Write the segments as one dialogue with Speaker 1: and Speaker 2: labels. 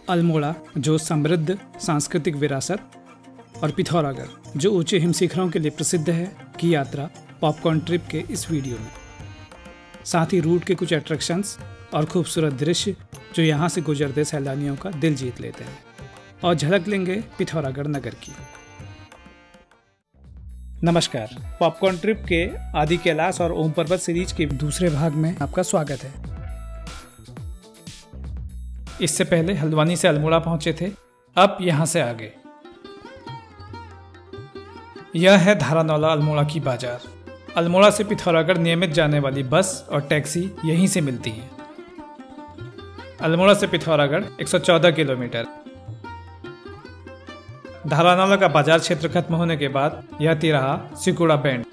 Speaker 1: अल्मोड़ा जो समृद्ध सांस्कृतिक विरासत और पिथौरागढ़ जो ऊंचे हिमशिखरों के लिए प्रसिद्ध है की यात्रा पॉपकॉर्न ट्रिप के इस वीडियो में। साथ ही रूट के कुछ अट्रैक्शंस और खूबसूरत दृश्य जो यहाँ से गुजरते सैलानियों का दिल जीत लेते हैं और झलक लेंगे पिथौरागढ़ नगर की। नमस्कार, पॉपकॉर्न ट्रिप के आदि कैलाश और ओम पर्वत सीरीज के दूसरे भाग में आपका स्वागत है। इससे पहले हल्द्वानी से अल्मोड़ा पहुंचे थे, अब यहां से आगे। यह है धारानौला अल्मोड़ा की बाजार। अल्मोड़ा से पिथौरागढ़ नियमित जाने वाली बस और टैक्सी यहीं से मिलती है। अल्मोड़ा से पिथौरागढ़ 114 किलोमीटर। धारानौला का बाजार क्षेत्र खत्म होने के बाद यह तिराहा सिकुड़ा बैंड।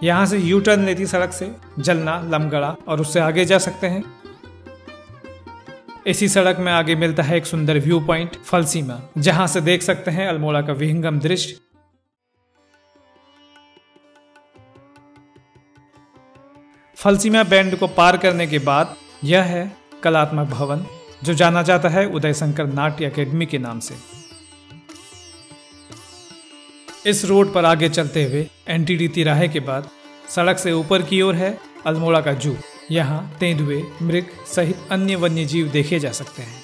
Speaker 1: यहाँ से यू टर्न लेती सड़क से जलना, लमगड़ा और उससे आगे जा सकते हैं। इसी सड़क में आगे मिलता है एक सुंदर व्यू पॉइंट फलसीमा, जहां से देख सकते हैं अल्मोड़ा का विहंगम दृश्य। फलसीमा बैंड को पार करने के बाद यह है कलात्मक भवन, जो जाना जाता है उदय शंकर नाट्य अकेडमी के नाम से। इस रोड पर आगे चलते हुए एनटीडी तिराहे के बाद सड़क से ऊपर की ओर है अल्मोड़ा का जू। यहाँ तेंदुए, मृग सहित अन्य वन्य जीव देखे जा सकते हैं।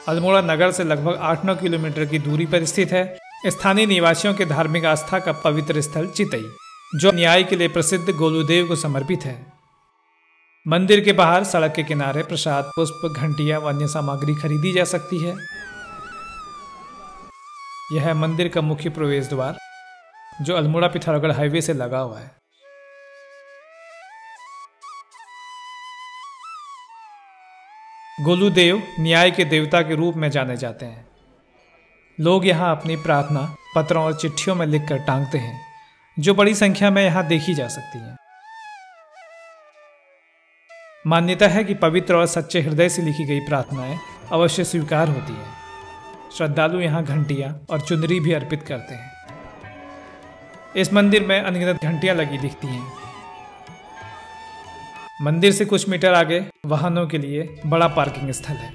Speaker 1: अल्मोड़ा नगर से लगभग 8-9 किलोमीटर की दूरी पर स्थित है स्थानीय निवासियों के धार्मिक आस्था का पवित्र स्थल चितई, जो न्याय के लिए प्रसिद्ध गोलूदेव को समर्पित है। मंदिर के बाहर सड़क के किनारे प्रसाद, पुष्प, घंटियां व अन्य सामग्री खरीदी जा सकती है। यह है मंदिर का मुख्य प्रवेश द्वार, जो अल्मोड़ा पिथौरागढ़ हाईवे से लगा हुआ है। गोलूदेव न्याय के देवता के रूप में जाने जाते हैं। लोग यहाँ अपनी प्रार्थना पत्रों और चिट्ठियों में लिखकर टांगते हैं, जो बड़ी संख्या में यहाँ देखी जा सकती हैं। मान्यता है कि पवित्र और सच्चे हृदय से लिखी गई प्रार्थनाएं अवश्य स्वीकार होती हैं। श्रद्धालु यहाँ घंटियां और चुनरी भी अर्पित करते हैं। इस मंदिर में अनगिनत घंटियां लगी दिखती हैं। मंदिर से कुछ मीटर आगे वाहनों के लिए बड़ा पार्किंग स्थल है।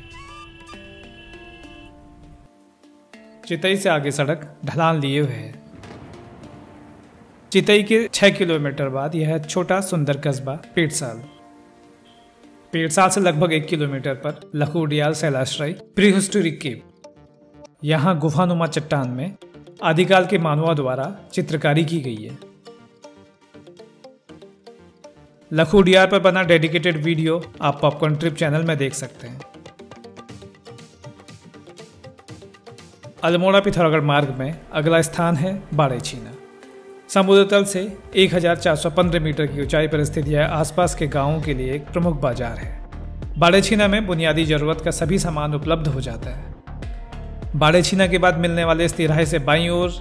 Speaker 1: चितई से आगे सड़क ढलान लिए हुए है। चितई के 6 किलोमीटर बाद यह छोटा सुंदर कस्बा पेटसाल। पेटसाल से लगभग 1 किलोमीटर पर लखुडियाल शैलाश्रय प्रीहिस्टोरिक केव। यहाँ गुफानुमा चट्टान में आदिकाल के मानवों द्वारा चित्रकारी की गई है। लखुडियाल पर बना डेडिकेटेड वीडियो आप पॉपकॉर्न ट्रिप चैनल में देख सकते हैं। अल्मोड़ा पिथौरागढ़ मार्ग में अगला स्थान है बाड़ेछीना। समुद्र तल से 1415 मीटर की ऊंचाई पर स्थित यह आसपास के गांवों के लिए एक प्रमुख बाजार है। बाड़ेछीना में बुनियादी जरूरत का सभी सामान उपलब्ध हो जाता है। बाड़ेछीना के बाद मिलने वाले इस तिराहे से बाईं ओर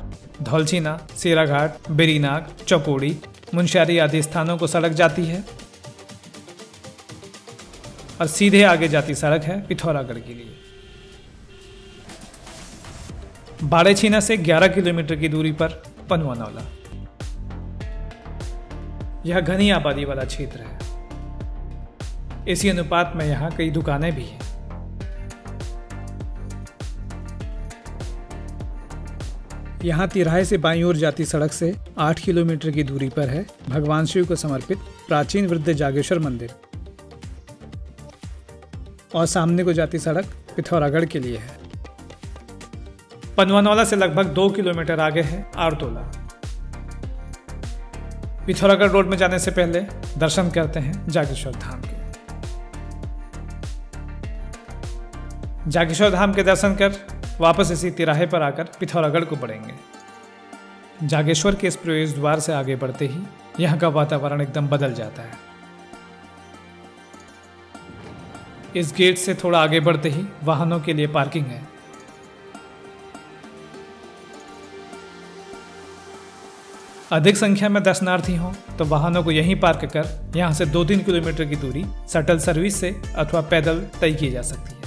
Speaker 1: धौलछीना, सेराघाट, बेरीनाग, चौपोड़ी, मुंशियारी आदि स्थानों को सड़क जाती है और सीधे आगे जाती सड़क है पिथौरागढ़ के लिए। बाड़ेछीना से 11 किलोमीटर की दूरी पर पनुआनौला। यह घनी आबादी वाला क्षेत्र है। इसी अनुपात में यहाँ कई दुकानें भी हैं। यहाँ तिराहे से बाईं ओर जाती सड़क से 8 किलोमीटर की दूरी पर है भगवान शिव को समर्पित प्राचीन वृद्ध जागेश्वर मंदिर और सामने को जाती सड़क पिथौरागढ़ के लिए है। पनुआनौला से लगभग 2 किलोमीटर आगे है आरतोला। पिथौरागढ़ रोड में जाने से पहले दर्शन करते हैं जागेश्वर धाम के। जागेश्वर धाम के दर्शन कर वापस इसी तिराहे पर आकर पिथौरागढ़ को बढ़ेंगे। जागेश्वर के इस प्रवेश द्वार से आगे बढ़ते ही यहाँ का वातावरण एकदम बदल जाता है। इस गेट से थोड़ा आगे बढ़ते ही वाहनों के लिए पार्किंग है। अधिक संख्या में दर्शनार्थी हों तो वाहनों को यहीं पार्क कर यहाँ से 2-3 किलोमीटर की दूरी शटल सर्विस से अथवा पैदल तय की जा सकती है।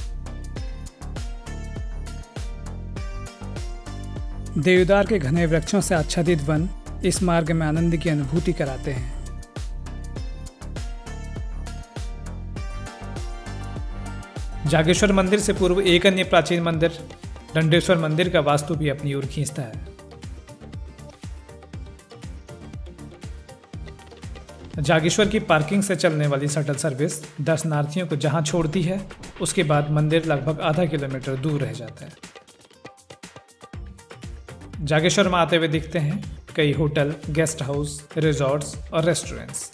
Speaker 1: देवदार के घने वृक्षों से आच्छादित वन
Speaker 2: इस मार्ग में आनंद की अनुभूति कराते हैं।
Speaker 1: जागेश्वर मंदिर से पूर्व एक अन्य प्राचीन मंदिर दंडेश्वर मंदिर का वास्तु भी अपनी ओर खींचता है। जागेश्वर की पार्किंग से चलने वाली शटल सर्विस दर्शनार्थियों को जहां छोड़ती है, उसके बाद मंदिर लगभग आधा किलोमीटर दूर रह जाता है। जागेश्वर में आते हुए दिखते हैं कई होटल, गेस्ट हाउस, रिजॉर्ट्स और रेस्टोरेंट्स।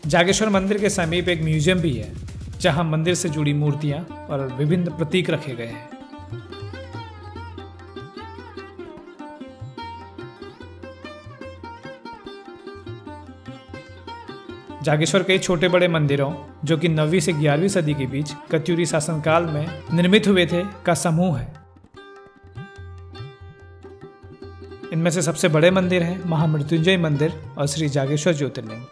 Speaker 1: जागेश्वर मंदिर के समीप एक म्यूजियम भी है, जहां मंदिर से जुड़ी मूर्तियां और विभिन्न प्रतीक रखे गए हैं। जागेश्वर कई छोटे बड़े मंदिरों, जो कि 9वीं से 11वीं सदी के बीच कत्यूरी शासनकाल में निर्मित हुए थे, का समूह है। इनमें से सबसे बड़े मंदिर हैं महामृत्युंजय मंदिर और श्री जागेश्वर ज्योतिर्लिंग।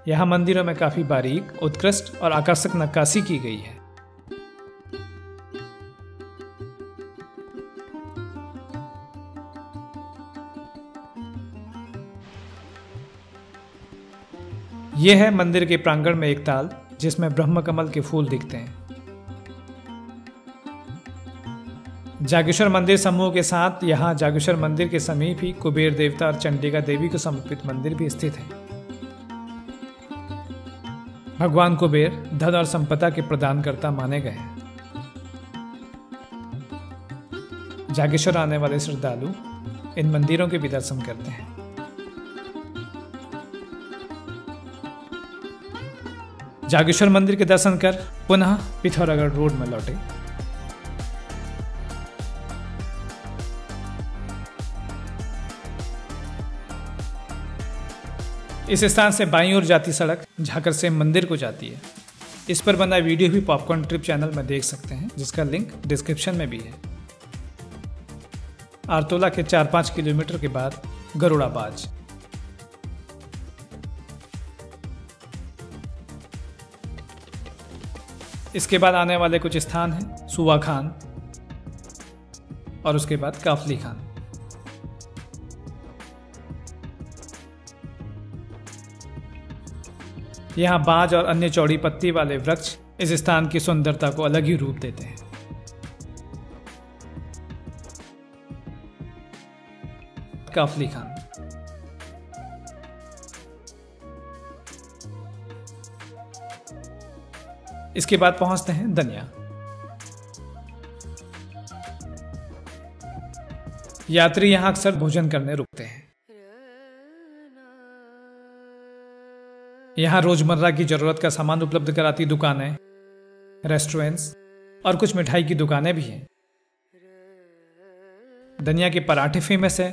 Speaker 1: यहाँ मंदिरों में काफी बारीक, उत्कृष्ट और आकर्षक नक्काशी की गई है। यह है मंदिर के प्रांगण में एक ताल, जिसमें ब्रह्म कमल के फूल दिखते हैं। जागेश्वर मंदिर समूह के साथ यहाँ जागेश्वर मंदिर के समीप ही कुबेर देवता और चंडिका देवी को समर्पित मंदिर भी स्थित है। भगवान कुबेर धन और संपदा के प्रदानकर्ता माने गए हैं। जागेश्वर आने वाले श्रद्धालु इन मंदिरों के भी दर्शन करते हैं। जागेश्वर मंदिर के दर्शन कर पुनः पिथौरागढ़ रोड में लौटे। इस स्थान से बाईं ओर जाती सड़क झाकर से मंदिर को जाती है। इस पर बना वीडियो भी पॉपकॉर्न ट्रिप चैनल में देख सकते हैं, जिसका लिंक डिस्क्रिप्शन में भी है। आरतोला के 4-5 किलोमीटर के बाद गरुड़ाबाज। इसके बाद आने वाले कुछ स्थान हैं सुवा खान और उसके बाद काफली खान। यहाँ बाज और अन्य चौड़ी पत्ती वाले वृक्ष इस स्थान की सुंदरता को अलग ही रूप देते हैं। काफली खान। इसके बाद पहुंचते हैं दनिया। यात्री यहां अक्सर भोजन करने रुकते हैं। यहाँ रोजमर्रा की जरूरत का सामान उपलब्ध कराती दुकानें, रेस्टोरेंट्स और कुछ मिठाई की दुकानें भी हैं। दनिया के पराठे फेमस है,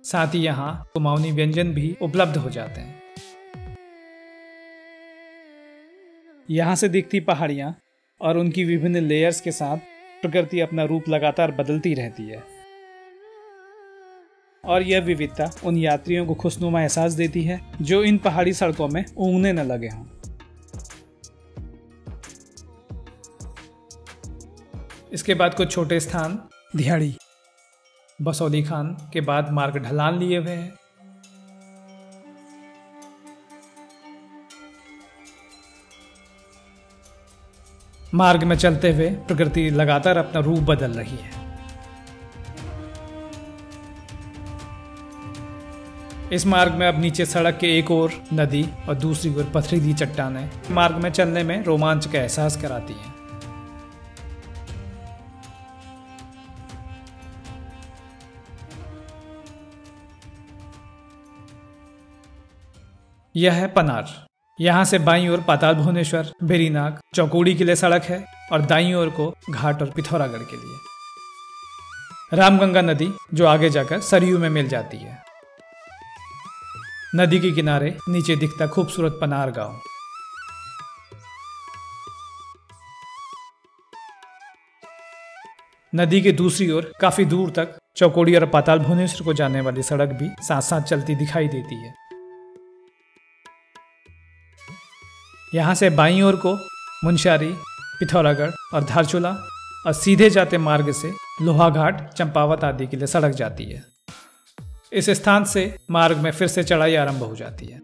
Speaker 1: साथ ही यहाँ कुमाऊनी व्यंजन भी उपलब्ध हो जाते हैं। यहाँ से दिखती पहाड़ियाँ और उनकी विभिन्न लेयर्स के साथ प्रकृति अपना रूप लगातार बदलती रहती है, और यह विविधता उन यात्रियों को खुशनुमा एहसास देती है जो इन पहाड़ी सड़कों में ऊँघने न लगे हों। इसके बाद कुछ छोटे स्थान
Speaker 2: दिहाड़ी,
Speaker 1: बसौली खान के बाद मार्ग ढलान लिए हुए हैं। मार्ग में चलते हुए प्रकृति लगातार अपना रूप बदल रही है। इस मार्ग में अब नीचे सड़क के एक ओर नदी और दूसरी ओर पथरीली चट्टानें मार्ग में चलने में रोमांच का एहसास कराती हैं। यह है पनार। यहाँ से बाईं ओर पाताल भुवनेश्वर, बेरीनाग, चौकोड़ी के लिए सड़क है और दाईं ओर को घाट और पिथौरागढ़ के लिए। रामगंगा नदी जो आगे जाकर सरयू में मिल जाती है। नदी के किनारे नीचे दिखता खूबसूरत पनार गांव। नदी के दूसरी ओर काफी दूर तक चौकोड़ी और पाताल भुवनेश्वर को जाने वाली सड़क भी साथ साथ चलती दिखाई देती है। यहाँ से बाईं ओर को मुनस्यारी, पिथौरागढ़ और धारचूला और सीधे जाते मार्ग से लोहाघाट, चंपावत आदि के लिए सड़क जाती है। इस स्थान से मार्ग में फिर से चढ़ाई आरंभ हो जाती है।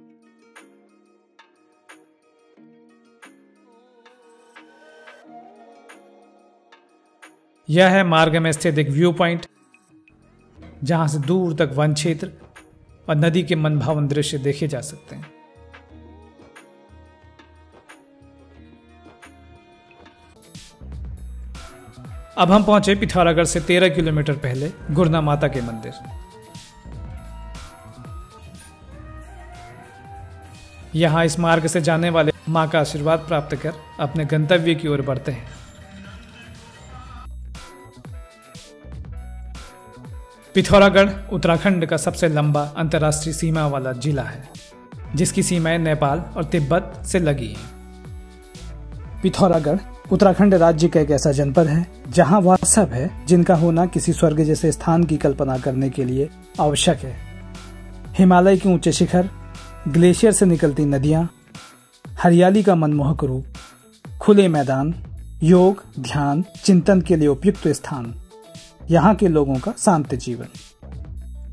Speaker 1: यह है मार्ग में स्थित एक व्यू पॉइंट, जहां से दूर तक वन क्षेत्र और नदी के मनभावन दृश्य देखे जा सकते हैं। अब हम पहुंचे पिथौरागढ़ से 13 किलोमीटर पहले गुरना माता के मंदिर। यहां इस मार्ग से जाने वाले मां का आशीर्वाद प्राप्त कर अपने गंतव्य की ओर बढ़ते हैं। पिथौरागढ़ उत्तराखंड का सबसे लंबा अंतर्राष्ट्रीय सीमा वाला जिला है, जिसकी सीमाएं नेपाल और तिब्बत से लगी हैं।
Speaker 2: पिथौरागढ़ उत्तराखंड राज्य का एक ऐसा जनपद है जहां वह सब है जिनका होना किसी स्वर्ग जैसे स्थान की कल्पना करने के लिए आवश्यक है। हिमालय के ऊंचे शिखर, ग्लेशियर से निकलती नदियां, हरियाली का मनमोहक रूप, खुले मैदान, योग, ध्यान, चिंतन के लिए उपयुक्त स्थान, यहाँ के लोगों का शांत जीवन,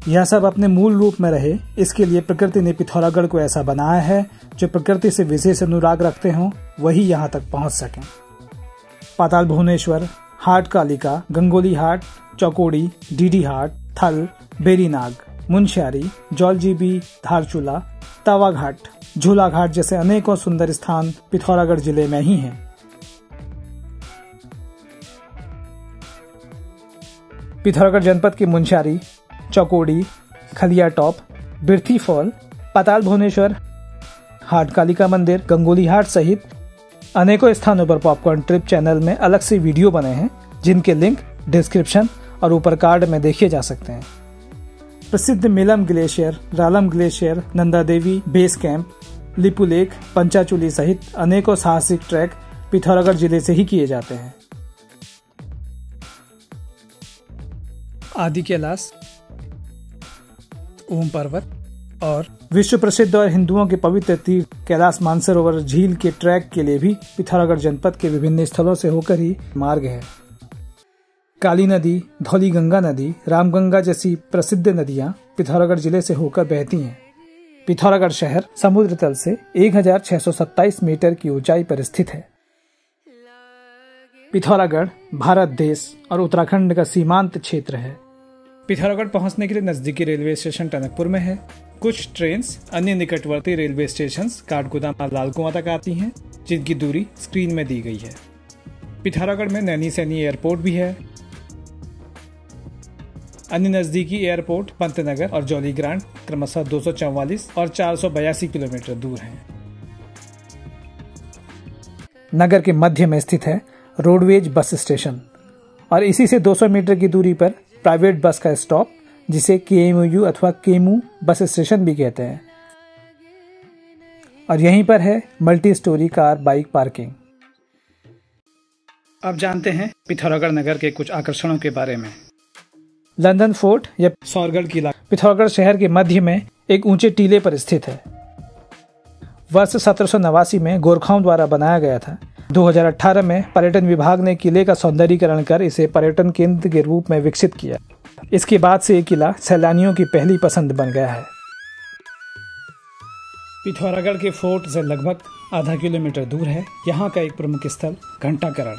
Speaker 2: यह सब अपने मूल रूप में रहे, इसके लिए प्रकृति ने पिथौरागढ़ को ऐसा बनाया है जो प्रकृति से विशेष अनुराग रखते हों वही यहाँ तक पहुँच सकें। पाताल भुवनेश्वर, हाट कालिका, गंगोली हाट, चौकोड़ी, डीडी हाट, थल, बेरीनाग, मुनस्यारी, जौलजीबी, धारचूला, तावा घाट, झूला घाट जैसे अनेकों सुंदर स्थान पिथौरागढ़ जिले में ही हैं। पिथौरागढ़ जनपद की मुनस्यारी, चौकोड़ी, खलिया टॉप, बिर्थी फॉल, पाताल भुवनेश्वर, हाट कालिका मंदिर, गंगोली हाट सहित अनेकों स्थानों पर पॉपकॉर्न ट्रिप चैनल में अलग से वीडियो बने हैं, जिनके लिंक डिस्क्रिप्शन और ऊपर कार्ड में देखे जा सकते हैं। प्रसिद्ध Milam glacier, Ralam glacier, Nanda Devi base camp, Lipu lake, Panchachuli सहित अनेकों साहसिक ट्रैक पिथौरागढ़ जिले से ही किए जाते हैं। आदि कैलाश, ओम पर्वत और विश्व प्रसिद्ध और हिंदुओं के पवित्र तीर्थ कैलाश मानसरोवर झील के ट्रैक के लिए भी पिथौरागढ़ जनपद के विभिन्न स्थलों से होकर ही मार्ग है। काली नदी, धौली गंगा नदी, रामगंगा जैसी प्रसिद्ध नदियां पिथौरागढ़ जिले से होकर बहती हैं। पिथौरागढ़ शहर समुद्र तल से 1627 मीटर की ऊंचाई पर स्थित है। पिथौरागढ़ भारत देश और उत्तराखंड का सीमांत क्षेत्र है। पिथौरागढ़ पहुंचने के लिए नजदीकी रेलवे स्टेशन टनकपुर में है। कुछ ट्रेन्स अन्य निकटवर्ती रेलवे स्टेशन काठगोदाम और लालकुआं तक आती हैं, जिनकी दूरी स्क्रीन में दी गई है। पिथौरागढ़ में नैनी सैनी एयरपोर्ट भी है। अन्य नजदीकी एयरपोर्ट पंतनगर और जौली ग्रांट क्रमशः 244 और 482 किलोमीटर दूर हैं। नगर के मध्य में स्थित है रोडवेज बस स्टेशन और इसी से 200 मीटर की दूरी पर प्राइवेट बस का स्टॉप, जिसे केएमयू अथवा केमू बस स्टेशन भी कहते हैं। और यहीं पर है multi storey car bike parking. अब जानते हैं पिथौरागढ़ नगर के कुछ आकर्षणों के बारे में। लंदन फोर्ट या सौरगढ़ किला पिथौरागढ़ शहर के मध्य में एक ऊंचे टीले पर स्थित है। वर्ष 1789 में गोरखाओं द्वारा बनाया गया था। 2018 में पर्यटन विभाग ने किले का सौंदर्यीकरण कर इसे पर्यटन केंद्र के रूप में विकसित किया। इसके बाद से ये किला सैलानियों की पहली पसंद बन गया है। पिथौरागढ़ के फोर्ट से लगभग आधा किलोमीटर दूर है यहाँ का एक प्रमुख स्थल घंटाकरण।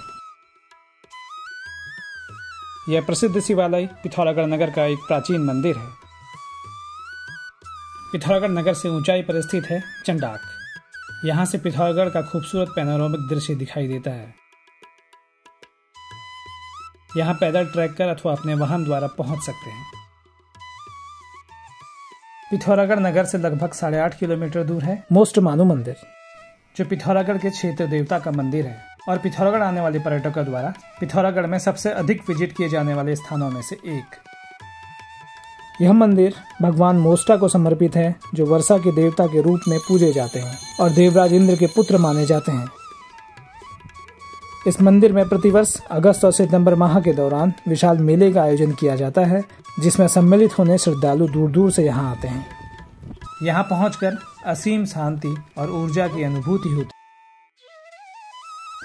Speaker 2: यह प्रसिद्ध शिवालय पिथौरागढ़ नगर का एक प्राचीन मंदिर है। पिथौरागढ़ नगर से ऊंचाई पर स्थित है चंडाक। यहाँ से पिथौरागढ़ का खूबसूरत पैनोरामिक दृश्य दिखाई देता है। यहाँ पैदल ट्रैक कर अथवा अपने वाहन द्वारा पहुंच सकते हैं। पिथौरागढ़ नगर से लगभग 8.5 किलोमीटर दूर है मोस्ट मानू मंदिर, जो पिथौरागढ़ के क्षेत्र देवता का मंदिर है और पिथौरागढ़ आने वाले पर्यटकों द्वारा पिथौरागढ़ में सबसे अधिक विजिट किए जाने वाले स्थानों में से एक। यह मंदिर भगवान मोस्टा को समर्पित है, जो वर्षा के देवता के रूप में पूजे जाते हैं और देवराज इंद्र के पुत्र माने जाते हैं। इस मंदिर में प्रतिवर्ष अगस्त और सितंबर माह के दौरान विशाल मेले का आयोजन किया जाता है, जिसमें सम्मिलित होने श्रद्धालु दूर दूर से यहाँ आते हैं। यहाँ पहुंचकर असीम शांति और ऊर्जा की अनुभूति होती।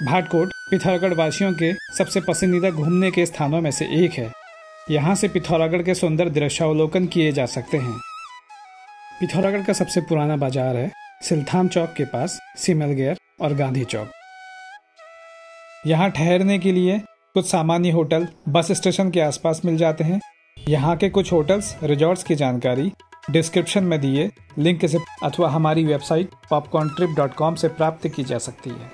Speaker 1: भाटकोट पिथौरागढ़ वासियों के सबसे पसंदीदा घूमने के स्थानों में से एक है। यहाँ से पिथौरागढ़ के सुंदर दृश्यावलोकन किए जा सकते हैं। पिथौरागढ़ का सबसे पुराना बाजार है सिलथाम चौक के पास सिमलगेर और गांधी चौक। यहाँ ठहरने के लिए कुछ सामान्य होटल बस स्टेशन के आसपास मिल जाते हैं। यहाँ के कुछ होटल्स रिजॉर्ट्स की जानकारी डिस्क्रिप्शन में दिए लिंक से अथवा हमारी वेबसाइट popcorntrip.com से प्राप्त की जा सकती है।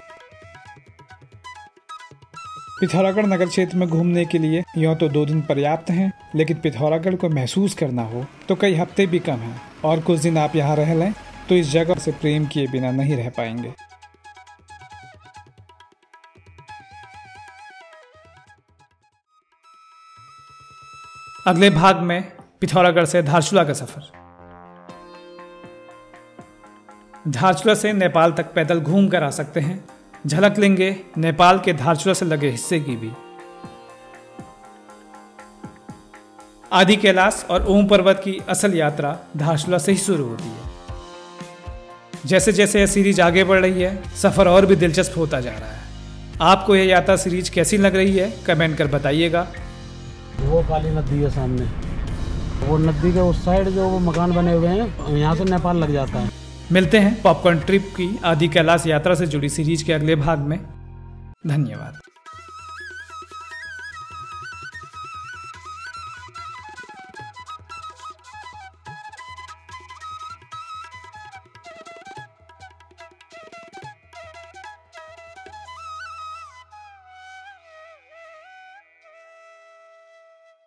Speaker 1: पिथौरागढ़ नगर क्षेत्र में घूमने के लिए यूँ तो 2 दिन पर्याप्त हैं, लेकिन पिथौरागढ़ को महसूस करना हो तो कई हफ्ते भी कम हैं और कुछ दिन आप यहाँ रह लें तो इस जगह से प्रेम किए बिना नहीं रह पाएंगे। अगले भाग में पिथौरागढ़ से धारचूला का सफर। धारचूला से नेपाल तक पैदल घूम कर आ सकते हैं। झलक लेंगे नेपाल के धारचूला से लगे हिस्से की भी। आदि कैलाश और ओम पर्वत की असल यात्रा धारचूला से ही शुरू होती है। जैसे जैसे यह सीरीज आगे बढ़ रही है, सफर और भी दिलचस्प होता जा रहा है। आपको यह यात्रा सीरीज कैसी लग रही है, कमेंट कर बताइएगा।
Speaker 3: वो काली नदी है सामने, वो नदी के उस साइड जो वो मकान बने हुए हैं, यहाँ से नेपाल लग जाता है।
Speaker 1: मिलते हैं पॉपकॉर्न ट्रिप की आदि कैलाश यात्रा से जुड़ी सीरीज के अगले भाग में। धन्यवाद।